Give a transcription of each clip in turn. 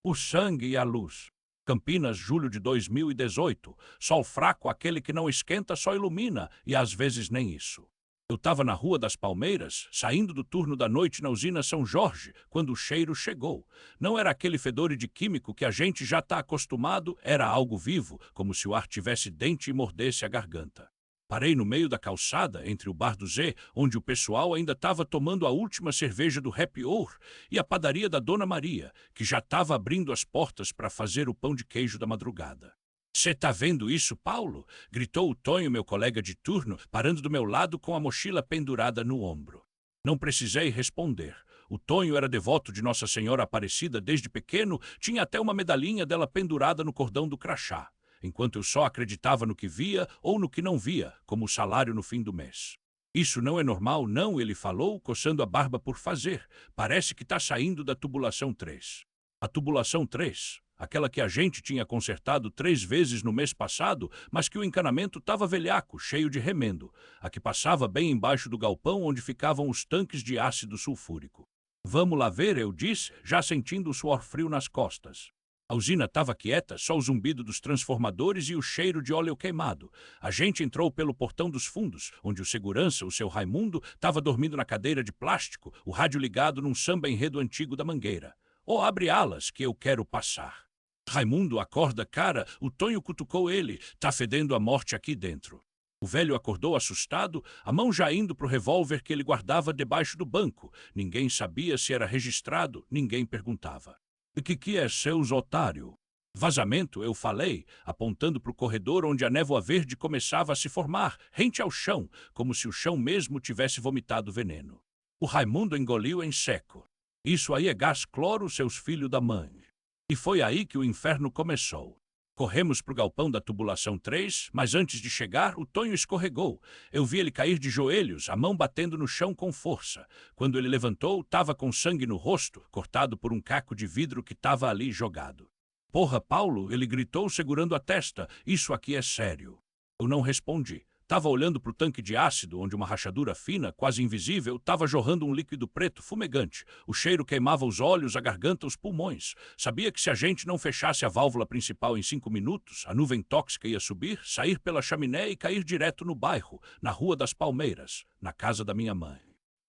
O sangue e a luz. Campinas, julho de 2018. Sol fraco, aquele que não esquenta, só ilumina, e às vezes nem isso. Eu estava na Rua das Palmeiras, saindo do turno da noite na usina São Jorge, quando o cheiro chegou. Não era aquele fedor de químico que a gente já está acostumado, era algo vivo, como se o ar tivesse dente e mordesse a garganta. Parei no meio da calçada, entre o Bar do Zé, onde o pessoal ainda estava tomando a última cerveja do Happy Hour, e a padaria da Dona Maria, que já estava abrindo as portas para fazer o pão de queijo da madrugada. "Cê tá vendo isso, Paulo?" gritou o Tonho, meu colega de turno, parando do meu lado com a mochila pendurada no ombro. Não precisei responder. O Tonho era devoto de Nossa Senhora Aparecida desde pequeno, tinha até uma medalhinha dela pendurada no cordão do crachá, enquanto eu só acreditava no que via ou no que não via, como o salário no fim do mês. "Isso não é normal, não", ele falou, coçando a barba por fazer. "Parece que está saindo da tubulação 3. A tubulação 3, aquela que a gente tinha consertado 3 vezes no mês passado, mas que o encanamento estava velhaco, cheio de remendo. A que passava bem embaixo do galpão onde ficavam os tanques de ácido sulfúrico. "Vamos lá ver", eu disse, já sentindo o suor frio nas costas. A usina estava quieta, só o zumbido dos transformadores e o cheiro de óleo queimado. A gente entrou pelo portão dos fundos, onde o segurança, o seu Raimundo, estava dormindo na cadeira de plástico, o rádio ligado num samba enredo antigo da Mangueira. "Ó, abre alas, que eu quero passar." "Raimundo, acorda, cara", o Tonho cutucou ele, "tá fedendo a morte aqui dentro." O velho acordou assustado, a mão já indo pro revólver que ele guardava debaixo do banco. Ninguém sabia se era registrado, ninguém perguntava. "E que é, seus otário?" "Vazamento", eu falei, apontando pro corredor onde a névoa verde começava a se formar, rente ao chão, como se o chão mesmo tivesse vomitado veneno. O Raimundo engoliu em seco. "Isso aí é gás cloro, seus filhos da mãe." E foi aí que o inferno começou. Corremos pro galpão da tubulação 3, mas antes de chegar, o Tonho escorregou. Eu vi ele cair de joelhos, a mão batendo no chão com força. Quando ele levantou, estava com sangue no rosto, cortado por um caco de vidro que estava ali jogado. "Porra, Paulo", ele gritou segurando a testa, "isso aqui é sério." Eu não respondi. Estava olhando para o tanque de ácido, onde uma rachadura fina, quase invisível, estava jorrando um líquido preto fumegante. O cheiro queimava os olhos, a garganta, os pulmões. Sabia que se a gente não fechasse a válvula principal em 5 minutos, a nuvem tóxica ia subir, sair pela chaminé e cair direto no bairro, na Rua das Palmeiras, na casa da minha mãe.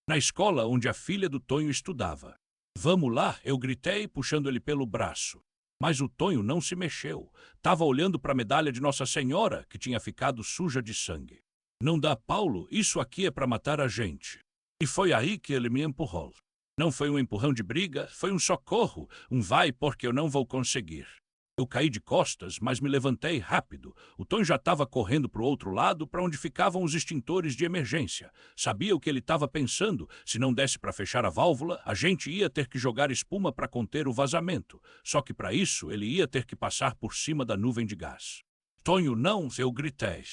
Na escola onde a filha do Tonho estudava. "Vamos lá", eu gritei, puxando ele pelo braço. Mas o Tonho não se mexeu. Estava olhando para a medalha de Nossa Senhora, que tinha ficado suja de sangue. "Não dá, Paulo, isso aqui é para matar a gente." E foi aí que ele me empurrou. Não foi um empurrão de briga, foi um socorro, um vai porque eu não vou conseguir. Eu caí de costas, mas me levantei rápido. O Tonho já estava correndo para o outro lado, para onde ficavam os extintores de emergência. Sabia o que ele estava pensando. Se não desse para fechar a válvula, a gente ia ter que jogar espuma para conter o vazamento. Só que para isso, ele ia ter que passar por cima da nuvem de gás. "Tonho, não", eu gritei.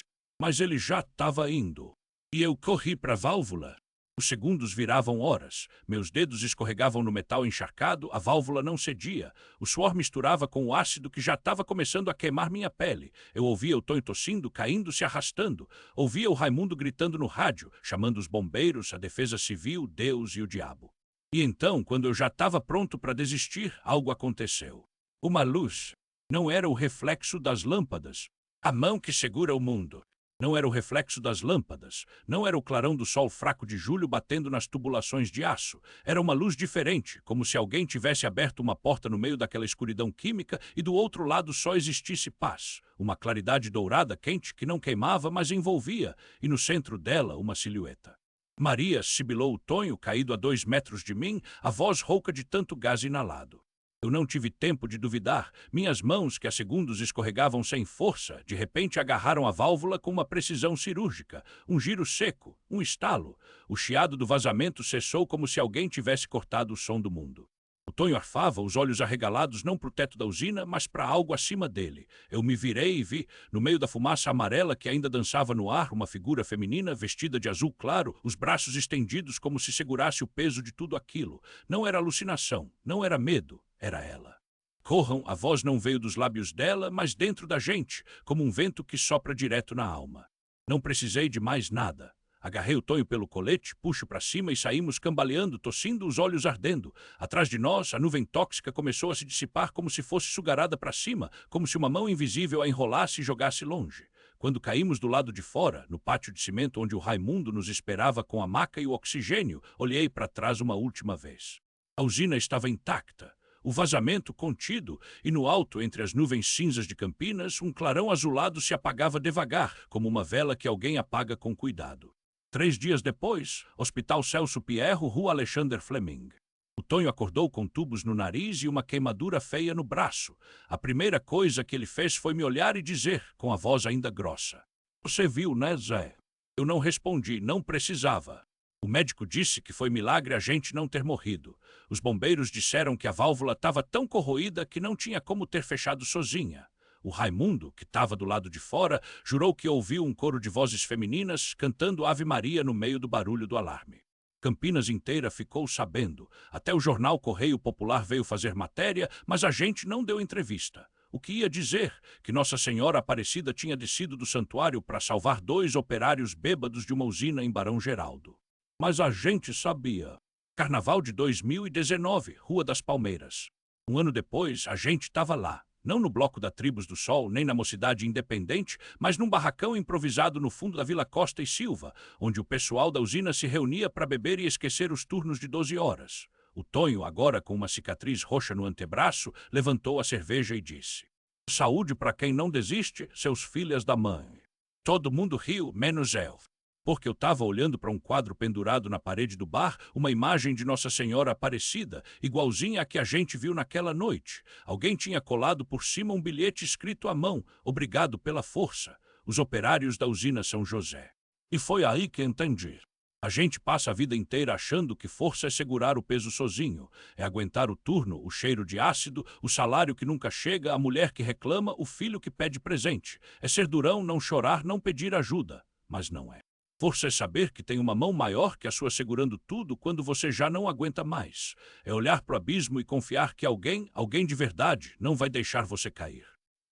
Mas ele já estava indo. E eu corri para a válvula. Os segundos viravam horas. Meus dedos escorregavam no metal encharcado, a válvula não cedia. O suor misturava com o ácido que já estava começando a queimar minha pele. Eu ouvia o Tonho tossindo, caindo, se arrastando. Ouvia o Raimundo gritando no rádio, chamando os bombeiros, a defesa civil, Deus e o diabo. E então, quando eu já estava pronto para desistir, algo aconteceu. Uma luz. Não era o reflexo das lâmpadas. A mão que segura o mundo. Não era o reflexo das lâmpadas, não era o clarão do sol fraco de julho batendo nas tubulações de aço. Era uma luz diferente, como se alguém tivesse aberto uma porta no meio daquela escuridão química e do outro lado só existisse paz. Uma claridade dourada quente que não queimava, mas envolvia, e no centro dela uma silhueta. "Maria", sibilou o Tonho, caído a 2 metros de mim, a voz rouca de tanto gás inalado. Eu não tive tempo de duvidar. Minhas mãos, que há segundos escorregavam sem força, de repente agarraram a válvula com uma precisão cirúrgica. Um giro seco, um estalo. O chiado do vazamento cessou como se alguém tivesse cortado o som do mundo. O Tonho arfava, os olhos arregalados não para o teto da usina, mas para algo acima dele. Eu me virei e vi, no meio da fumaça amarela que ainda dançava no ar, uma figura feminina vestida de azul claro, os braços estendidos como se segurasse o peso de tudo aquilo. Não era alucinação, não era medo. Era ela. "Corram", a voz não veio dos lábios dela, mas dentro da gente, como um vento que sopra direto na alma. Não precisei de mais nada. Agarrei o Tonho pelo colete, puxo para cima e saímos cambaleando, tossindo, os olhos ardendo. Atrás de nós, a nuvem tóxica começou a se dissipar como se fosse sugarada para cima, como se uma mão invisível a enrolasse e jogasse longe. Quando caímos do lado de fora, no pátio de cimento onde o Raimundo nos esperava com a maca e o oxigênio, olhei para trás uma última vez. A usina estava intacta, o vazamento contido, e no alto, entre as nuvens cinzas de Campinas, um clarão azulado se apagava devagar, como uma vela que alguém apaga com cuidado. 3 dias depois, Hospital Celso Pierro, Rua Alexander Fleming. O Tonho acordou com tubos no nariz e uma queimadura feia no braço. A primeira coisa que ele fez foi me olhar e dizer, com a voz ainda grossa: "Você viu, né, Zé?" Eu não respondi, não precisava. O médico disse que foi milagre a gente não ter morrido. Os bombeiros disseram que a válvula estava tão corroída que não tinha como ter fechado sozinha. O Raimundo, que estava do lado de fora, jurou que ouviu um coro de vozes femininas cantando Ave Maria no meio do barulho do alarme. Campinas inteira ficou sabendo. Até o jornal Correio Popular veio fazer matéria, mas a gente não deu entrevista. O que ia dizer? Que Nossa Senhora Aparecida tinha descido do santuário para salvar 2 operários bêbados de uma usina em Barão Geraldo. Mas a gente sabia. Carnaval de 2019, Rua das Palmeiras. Um ano depois, a gente estava lá. Não no bloco da Tribos do Sol, nem na Mocidade Independente, mas num barracão improvisado no fundo da Vila Costa e Silva, onde o pessoal da usina se reunia para beber e esquecer os turnos de 12 horas. O Tonho, agora com uma cicatriz roxa no antebraço, levantou a cerveja e disse: "Saúde para quem não desiste, seus filhos da mãe." Todo mundo riu, menos eu. Porque eu estava olhando para um quadro pendurado na parede do bar, uma imagem de Nossa Senhora Aparecida, igualzinha à que a gente viu naquela noite. Alguém tinha colado por cima um bilhete escrito à mão: "Obrigado pela força. Os operários da usina São José." E foi aí que entendi. A gente passa a vida inteira achando que força é segurar o peso sozinho, é aguentar o turno, o cheiro de ácido, o salário que nunca chega, a mulher que reclama, o filho que pede presente. É ser durão, não chorar, não pedir ajuda. Mas não é. Força é saber que tem uma mão maior que a sua segurando tudo quando você já não aguenta mais. É olhar para o abismo e confiar que alguém de verdade, não vai deixar você cair.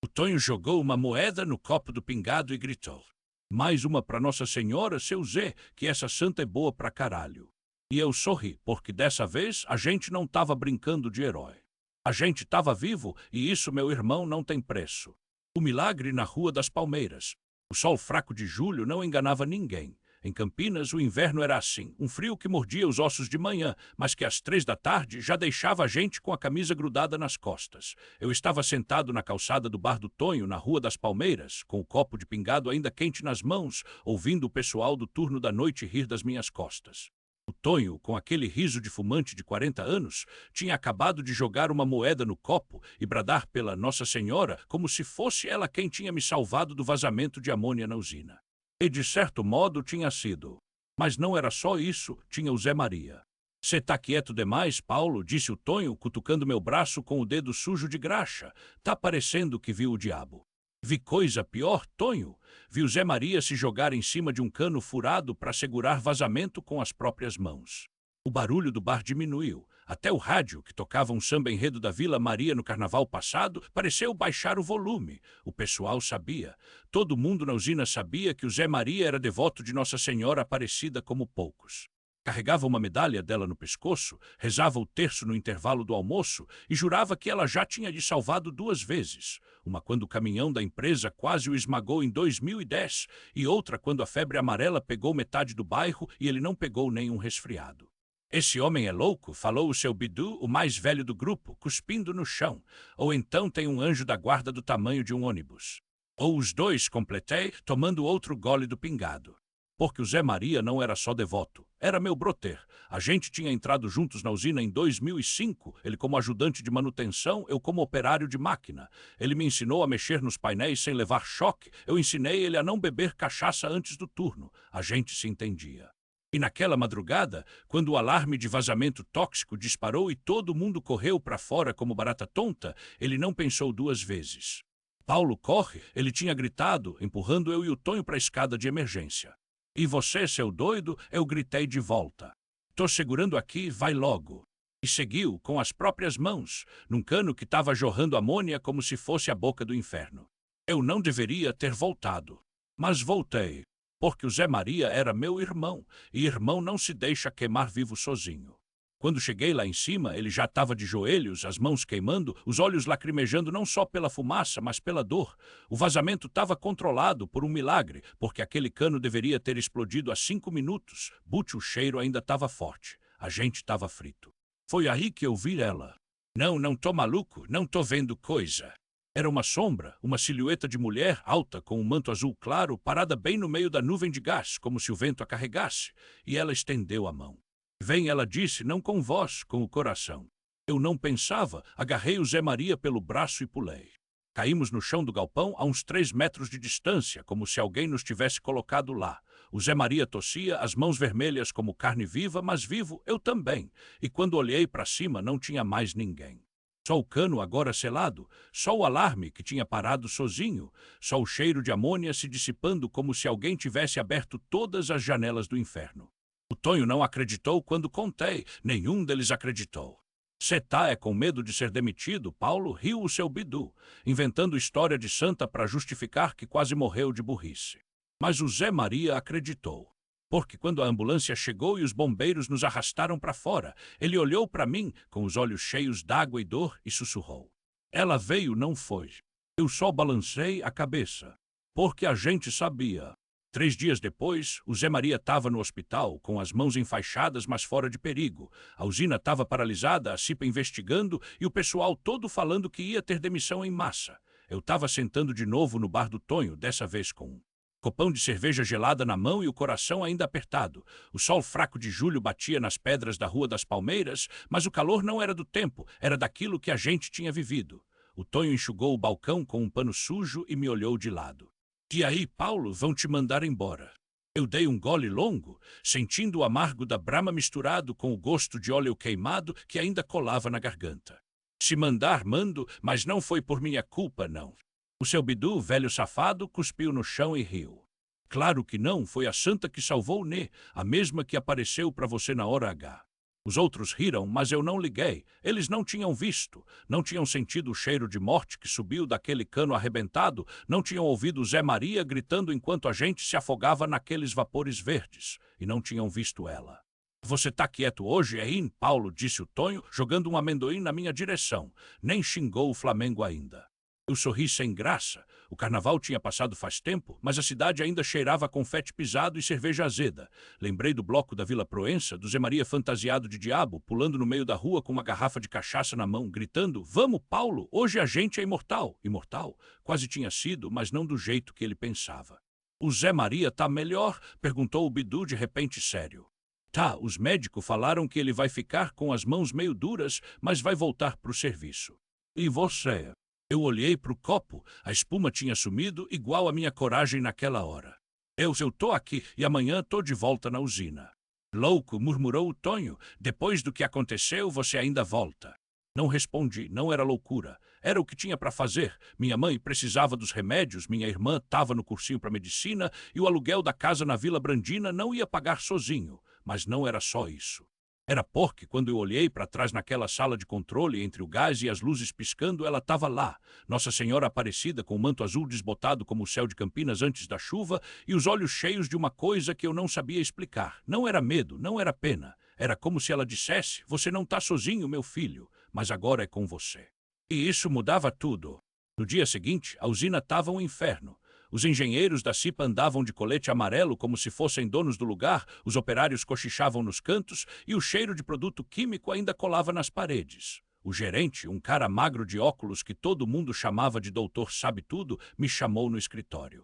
O Tonho jogou uma moeda no copo do pingado e gritou: "Mais uma para Nossa Senhora, seu Zé, que essa santa é boa pra caralho." E eu sorri, porque dessa vez a gente não estava brincando de herói. A gente estava vivo e isso, meu irmão, não tem preço. O milagre na Rua das Palmeiras. O sol fraco de julho não enganava ninguém. Em Campinas, o inverno era assim, um frio que mordia os ossos de manhã, mas que às 3 da tarde já deixava a gente com a camisa grudada nas costas. Eu estava sentado na calçada do bar do Tonho, na Rua das Palmeiras, com o copo de pingado ainda quente nas mãos, ouvindo o pessoal do turno da noite rir das minhas costas. O Tonho, com aquele riso de fumante de 40 anos, tinha acabado de jogar uma moeda no copo e bradar pela Nossa Senhora como se fosse ela quem tinha me salvado do vazamento de amônia na usina. E de certo modo tinha sido. Mas não era só isso, tinha o Zé Maria. "Cê tá quieto demais, Paulo", disse o Tonho, cutucando meu braço com o dedo sujo de graxa. "Tá parecendo que viu o diabo." Vi coisa pior, Tonho. Vi o Zé Maria se jogar em cima de um cano furado para segurar vazamento com as próprias mãos. O barulho do bar diminuiu. Até o rádio, que tocava um samba-enredo da Vila Maria no carnaval passado, pareceu baixar o volume. O pessoal sabia. Todo mundo na usina sabia que o Zé Maria era devoto de Nossa Senhora Aparecida como poucos. Carregava uma medalha dela no pescoço, rezava o terço no intervalo do almoço e jurava que ela já tinha lhe salvado 2 vezes. Uma quando o caminhão da empresa quase o esmagou em 2010 e outra quando a febre amarela pegou metade do bairro e ele não pegou nenhum resfriado. "Esse homem é louco", falou o seu Bidu, o mais velho do grupo, cuspindo no chão. "Ou então tem um anjo da guarda do tamanho de um ônibus." "Ou os dois", completei, tomando outro gole do pingado. Porque o Zé Maria não era só devoto, era meu broter. A gente tinha entrado juntos na usina em 2005, ele como ajudante de manutenção, eu como operário de máquina. Ele me ensinou a mexer nos painéis sem levar choque, eu ensinei ele a não beber cachaça antes do turno. A gente se entendia. E naquela madrugada, quando o alarme de vazamento tóxico disparou e todo mundo correu para fora como barata tonta, ele não pensou 2 vezes. "Paulo, corre!" ele tinha gritado, empurrando eu e o Tonho para a escada de emergência. "E você, seu doido?", eu gritei de volta. "Tô segurando aqui, vai logo." E seguiu, com as próprias mãos, num cano que estava jorrando amônia como se fosse a boca do inferno. Eu não deveria ter voltado. Mas voltei. porque o Zé Maria era meu irmão, e irmão não se deixa queimar vivo sozinho. Quando cheguei lá em cima, ele já estava de joelhos, as mãos queimando, os olhos lacrimejando não só pela fumaça, mas pela dor. O vazamento estava controlado por um milagre, porque aquele cano deveria ter explodido há 5 minutos. Butch, o cheiro ainda estava forte. A gente estava frito. Foi aí que eu vi ela. Não tô maluco, não tô vendo coisa. Era uma sombra, uma silhueta de mulher alta com um manto azul claro, parada bem no meio da nuvem de gás, como se o vento a carregasse, e ela estendeu a mão. Vem, ela disse, não com voz, com o coração. Eu não pensava, agarrei o Zé Maria pelo braço e pulei. Caímos no chão do galpão a uns 3 metros de distância, como se alguém nos tivesse colocado lá. O Zé Maria tossia, as mãos vermelhas como carne viva, mas vivo eu também. E quando olhei para cima não tinha mais ninguém. Só o cano agora selado, só o alarme que tinha parado sozinho, só o cheiro de amônia se dissipando como se alguém tivesse aberto todas as janelas do inferno. O Tonho não acreditou quando contei, nenhum deles acreditou. Cê tá é com medo de ser demitido, Paulo riu o seu bidu, inventando história de santa para justificar que quase morreu de burrice. Mas o Zé Maria acreditou. Porque quando a ambulância chegou e os bombeiros nos arrastaram para fora, ele olhou para mim com os olhos cheios d'água e dor e sussurrou. Ela veio, não foi. Eu só balancei a cabeça. Porque a gente sabia. 3 dias depois, o Zé Maria estava no hospital, com as mãos enfaixadas, mas fora de perigo. A usina estava paralisada, a CIPA investigando e o pessoal todo falando que ia ter demissão em massa. Eu estava sentando de novo no bar do Tonho, dessa vez com um copão de cerveja gelada na mão e o coração ainda apertado. O sol fraco de julho batia nas pedras da Rua das Palmeiras, mas o calor não era do tempo, era daquilo que a gente tinha vivido. O Tonho enxugou o balcão com um pano sujo e me olhou de lado. E aí, Paulo, vão te mandar embora. Eu dei um gole longo, sentindo o amargo da brama misturado com o gosto de óleo queimado que ainda colava na garganta. Se mandar, mando, mas não foi por minha culpa, não. O seu bidu, velho safado, cuspiu no chão e riu. Claro que não, foi a santa que salvou Nê, a mesma que apareceu para você na hora H. Os outros riram, mas eu não liguei. Eles não tinham visto, não tinham sentido o cheiro de morte que subiu daquele cano arrebentado, não tinham ouvido Zé Maria gritando enquanto a gente se afogava naqueles vapores verdes, e não tinham visto ela. Você tá quieto hoje, hein, Paulo, disse o Tonho, jogando um amendoim na minha direção. Nem xingou o Flamengo ainda. Eu sorri sem graça. O carnaval tinha passado faz tempo, mas a cidade ainda cheirava a confete pisado e cerveja azeda. Lembrei do bloco da Vila Proença, do Zé Maria fantasiado de diabo, pulando no meio da rua com uma garrafa de cachaça na mão, gritando, vamos, Paulo, hoje a gente é imortal. Imortal? Quase tinha sido, mas não do jeito que ele pensava. O Zé Maria tá melhor? Perguntou o Bidu de repente sério. Tá, os médicos falaram que ele vai ficar com as mãos meio duras, mas vai voltar pro serviço. E você? Eu olhei para o copo, a espuma tinha sumido, igual a minha coragem naquela hora. Eu tô aqui e amanhã tô de volta na usina. Louco, murmurou o Tonho, depois do que aconteceu você ainda volta. Não respondi, não era loucura, era o que tinha para fazer. Minha mãe precisava dos remédios, minha irmã estava no cursinho para medicina e o aluguel da casa na Vila Brandina não ia pagar sozinho, mas não era só isso. Era porque, quando eu olhei para trás naquela sala de controle, entre o gás e as luzes piscando, ela estava lá, Nossa Senhora Aparecida, com o manto azul desbotado como o céu de Campinas antes da chuva, e os olhos cheios de uma coisa que eu não sabia explicar. Não era medo, não era pena. Era como se ela dissesse, você não está sozinho, meu filho, mas agora é com você. E isso mudava tudo. No dia seguinte, a usina estava um inferno. Os engenheiros da CIPA andavam de colete amarelo como se fossem donos do lugar, os operários cochichavam nos cantos e o cheiro de produto químico ainda colava nas paredes. O gerente, um cara magro de óculos que todo mundo chamava de doutor sabe-tudo, me chamou no escritório.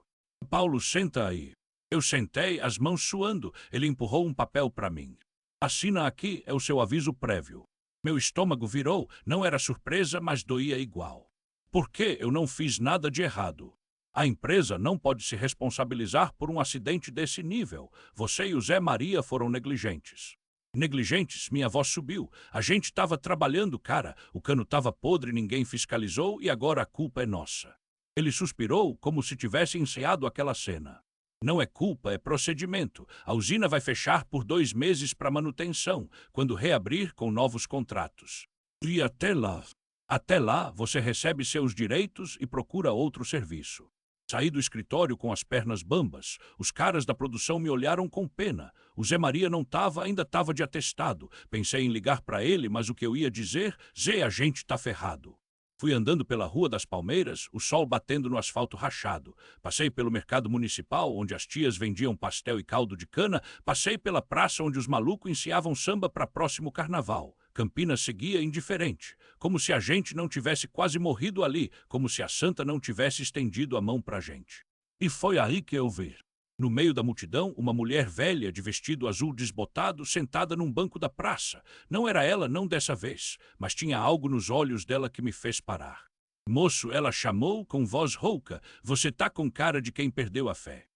Paulo, senta aí. Eu sentei, as mãos suando. Ele empurrou um papel para mim. Assina aqui, é o seu aviso prévio. Meu estômago virou, não era surpresa, mas doía igual. Por que eu não fiz nada de errado? A empresa não pode se responsabilizar por um acidente desse nível. Você e o Zé Maria foram negligentes. Negligentes? Minha voz subiu. A gente estava trabalhando, cara. O cano estava podre, ninguém fiscalizou e agora a culpa é nossa. Ele suspirou como se tivesse ensaiado aquela cena. Não é culpa, é procedimento. A usina vai fechar por 2 meses para manutenção, quando reabrir com novos contratos. E até lá? Até lá, você recebe seus direitos e procura outro serviço. Saí do escritório com as pernas bambas. Os caras da produção me olharam com pena. O Zé Maria não tava, ainda tava de atestado. Pensei em ligar para ele, mas o que eu ia dizer? Zé, a gente tá ferrado. Fui andando pela Rua das Palmeiras, o sol batendo no asfalto rachado. Passei pelo mercado municipal, onde as tias vendiam pastel e caldo de cana. Passei pela praça onde os malucos ensiavam samba para próximo carnaval. Campinas seguia indiferente, como se a gente não tivesse quase morrido ali, como se a santa não tivesse estendido a mão pra gente. E foi aí que eu vi. No meio da multidão, uma mulher velha de vestido azul desbotado, sentada num banco da praça. Não era ela, não dessa vez, mas tinha algo nos olhos dela que me fez parar. Moço, ela chamou com voz rouca, você tá com cara de quem perdeu a fé.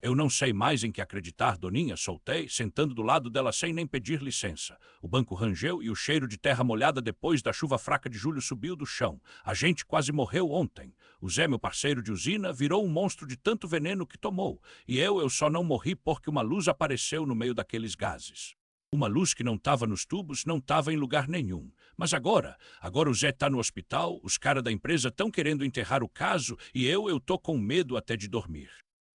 Eu não sei mais em que acreditar, Doninha, soltei, sentando do lado dela sem nem pedir licença. O banco rangeu e o cheiro de terra molhada depois da chuva fraca de julho subiu do chão. A gente quase morreu ontem. O Zé, meu parceiro de usina, virou um monstro de tanto veneno que tomou. E eu só não morri porque uma luz apareceu no meio daqueles gases. Uma luz que não estava nos tubos, não estava em lugar nenhum. Mas agora o Zé tá no hospital, os caras da empresa estão querendo enterrar o caso e eu tô com medo até de dormir.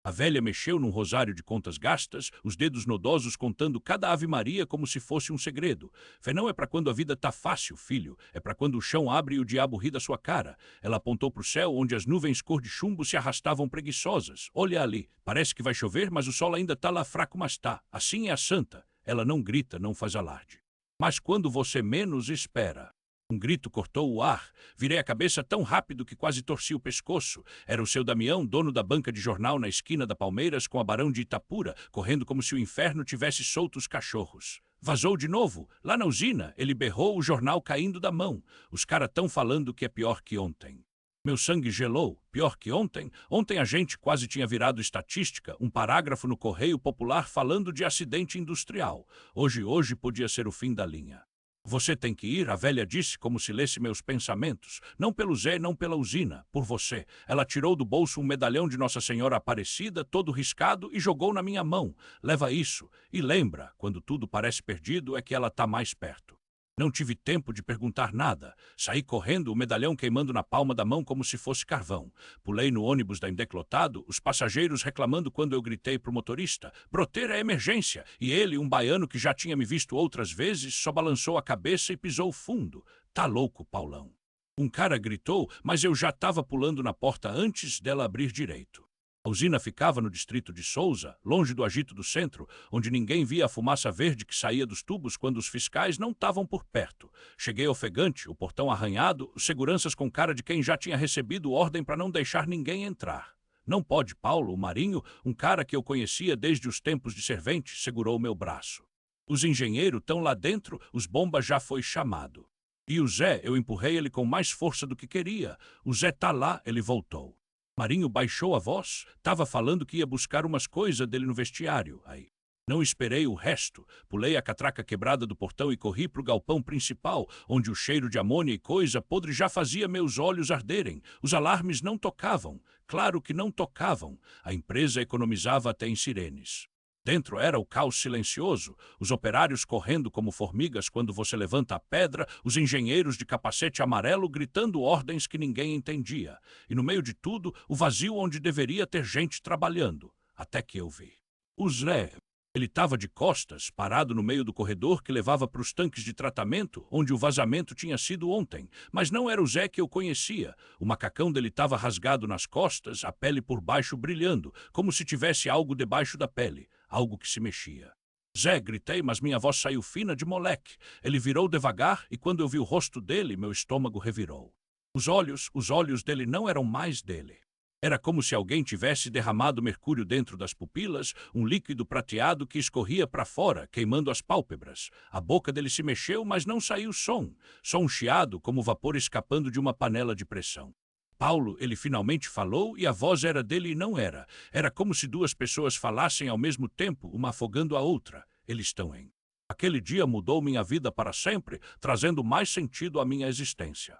A velha mexeu num rosário de contas gastas, os dedos nodosos contando cada ave-maria como se fosse um segredo. Fé não é para quando a vida tá fácil, filho. É para quando o chão abre e o diabo ri da sua cara. Ela apontou pro céu, onde as nuvens cor de chumbo se arrastavam preguiçosas. Olha ali. Parece que vai chover, mas o sol ainda tá lá fraco, mas tá. Assim é a santa. Ela não grita, não faz alarde. Mas quando você menos espera... Um grito cortou o ar. Virei a cabeça tão rápido que quase torci o pescoço. Era o seu Damião, dono da banca de jornal na esquina da Palmeiras, com a Barão de Itapura, correndo como se o inferno tivesse solto os cachorros. Vazou de novo. Lá na usina, ele berrou, o jornal caindo da mão. Os caras tão falando que é pior que ontem. Meu sangue gelou. Pior que ontem? Ontem a gente quase tinha virado estatística, um parágrafo no Correio Popular falando de acidente industrial. Hoje podia ser o fim da linha. Você tem que ir, a velha disse como se lesse meus pensamentos. Não pelo Zé, não pela usina, por você. Ela tirou do bolso um medalhão de Nossa Senhora Aparecida, todo riscado, e jogou na minha mão. Leva isso. E lembra, quando tudo parece perdido, é que ela tá mais perto. Não tive tempo de perguntar nada. Saí correndo, o medalhão queimando na palma da mão como se fosse carvão. Pulei no ônibus da Indeclotado, os passageiros reclamando quando eu gritei pro motorista. Broteira é emergência. E ele, um baiano que já tinha me visto outras vezes, só balançou a cabeça e pisou fundo. Tá louco, Paulão. Um cara gritou, mas eu já tava pulando na porta antes dela abrir direito. A usina ficava no distrito de Souza, longe do agito do centro, onde ninguém via a fumaça verde que saía dos tubos quando os fiscais não estavam por perto. Cheguei ofegante, o portão arranhado, os seguranças com cara de quem já tinha recebido ordem para não deixar ninguém entrar. Não pode, Paulo, o Marinho, um cara que eu conhecia desde os tempos de servente, segurou meu braço. Os engenheiros estão lá dentro, os bombas já foi chamado. E o Zé, eu empurrei ele com mais força do que queria. O Zé tá lá, ele voltou. Marinho baixou a voz, tava falando que ia buscar umas coisas dele no vestiário. Aí, não esperei o resto. Pulei a catraca quebrada do portão e corri pro galpão principal, onde o cheiro de amônia e coisa podre já fazia meus olhos arderem. Os alarmes não tocavam. Claro que não tocavam. A empresa economizava até em sirenes. Dentro era o caos silencioso, os operários correndo como formigas quando você levanta a pedra, os engenheiros de capacete amarelo gritando ordens que ninguém entendia. E no meio de tudo, o vazio onde deveria ter gente trabalhando. Até que eu vi. O Zé. Ele estava de costas, parado no meio do corredor que levava para os tanques de tratamento, onde o vazamento tinha sido ontem. Mas não era o Zé que eu conhecia. O macacão dele estava rasgado nas costas, a pele por baixo brilhando, como se tivesse algo debaixo da pele. Algo que se mexia. Zé, gritei, mas minha voz saiu fina de moleque. Ele virou devagar e quando eu vi o rosto dele, meu estômago revirou. Os olhos dele não eram mais dele. Era como se alguém tivesse derramado mercúrio dentro das pupilas, um líquido prateado que escorria para fora, queimando as pálpebras. A boca dele se mexeu, mas não saiu som. Só um chiado, como vapor escapando de uma panela de pressão. Paulo, ele finalmente falou e a voz era dele e não era. Era como se duas pessoas falassem ao mesmo tempo, uma afogando a outra. Eles estão em. Aquele dia mudou minha vida para sempre, trazendo mais sentido à minha existência.